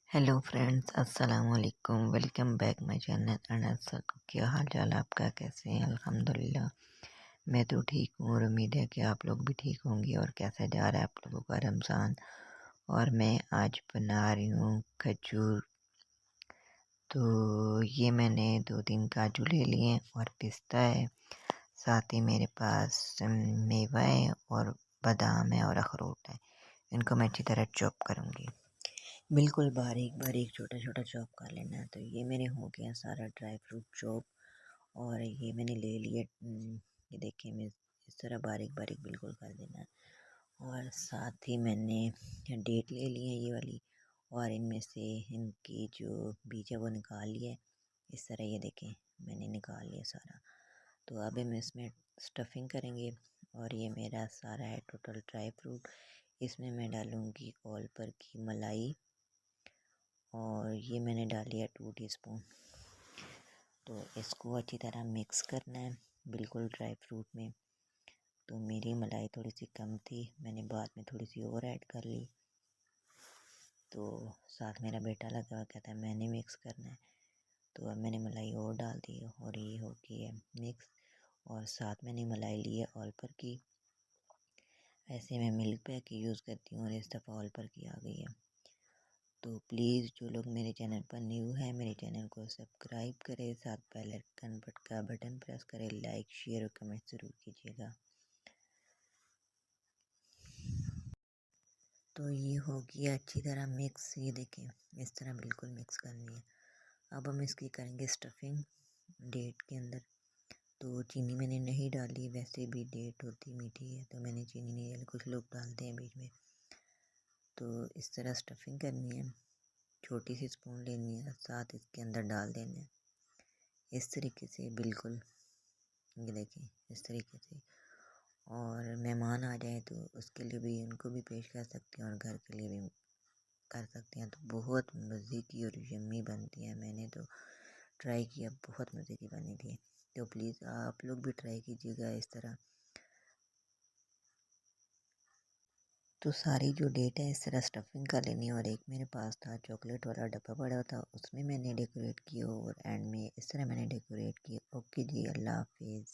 Hello friends, अस्सलाम वालेकुम। Welcome back my channel Ansar. क्या हाल चाल आपका, कैसे हैं? अल्हम्दुलिल्लाह मैं तो ठीक हूँ और उम्मीद है कि आप लोग भी ठीक होंगे। और कैसा जा रहा है आप लोगों का रमज़ान। और मैं आज बना रही हूँ खजूर। तो ये मैंने 2-3 काजू ले लिए और पिस्ता है। साथ ही मेरे पास मेवा है और बादाम है और अखरोट है। इनको मैं अच्छी तरह चॉप करूँगी। बिल्कुल बारीक बारीक छोटा छोटा चॉप कर लेना है। तो ये मेरे हो गया सारा ड्राई फ्रूट चॉप। और ये मैंने ले लिए। ये देखिए, मैं इस तरह बारीक बारीक बिल्कुल कर देना है। और साथ ही मैंने डेट ले ली है ये वाली। और इनमें से इनकी जो बीज है वो निकाल लिया है। इस तरह ये देखें, मैंने निकाल लिया सारा। तो अब हम इसमें स्टफिंग करेंगे। और ये मेरा सारा है टोटल ड्राई फ्रूट। इसमें मैं डालूँगी ऑल पर की मलाई। और ये मैंने डाली है 2 टीस्पून। तो इसको अच्छी तरह मिक्स करना है बिल्कुल ड्राई फ्रूट में। तो मेरी मलाई थोड़ी सी कम थी, मैंने बाद में थोड़ी सी और ऐड कर ली। तो साथ मेरा बेटा लगा हुआ, कहता है मैंने मिक्स करना है। तो अब मैंने मलाई और डाल दी और ये हो गई है मिक्स। और साथ मैंने मलाई ली है ऑल पर की। ऐसे मैं मिल्क पैक यूज़ करती हूँ और इस दफ़ा ऑल पर की आ गई है। तो प्लीज़ जो लोग मेरे चैनल पर न्यू है, मेरे चैनल को सब्सक्राइब करें, साथ बेल आइकन का बटन प्रेस करें, लाइक शेयर और कमेंट ज़रूर कीजिएगा। तो ये हो गया अच्छी तरह मिक्स। ये देखें, इस तरह बिल्कुल मिक्स करनी है। अब हम इसकी करेंगे स्टफिंग डेट के अंदर। तो चीनी मैंने नहीं डाली, वैसे भी डेट होती मीठी है तो मैंने चीनी नहीं डाली, कुछ लोग डालते हैं बीच में। तो इस तरह स्टफिंग करनी है, छोटी सी स्पून लेनी है, साथ इसके अंदर डाल देना है इस तरीके से बिल्कुल। ये देखें इस तरीके से। और मेहमान आ जाए तो उसके लिए भी, उनको भी पेश कर सकते हैं और घर के लिए भी कर सकते हैं। तो बहुत मज़े की और यम्मी बनती है। मैंने तो ट्राई किया, बहुत मज़े की बनी थी। तो प्लीज़ आप लोग भी ट्राई कीजिएगा इस तरह। तो सारी जो डेट है इस तरह स्टफिंग कर लेनी है। और एक मेरे पास था चॉकलेट वाला डब्बा पड़ा था, उसमें मैंने डेकोरेट किया और एंड में इस तरह मैंने डेकोरेट किया। ओके जी, अल्लाह हाफिज़।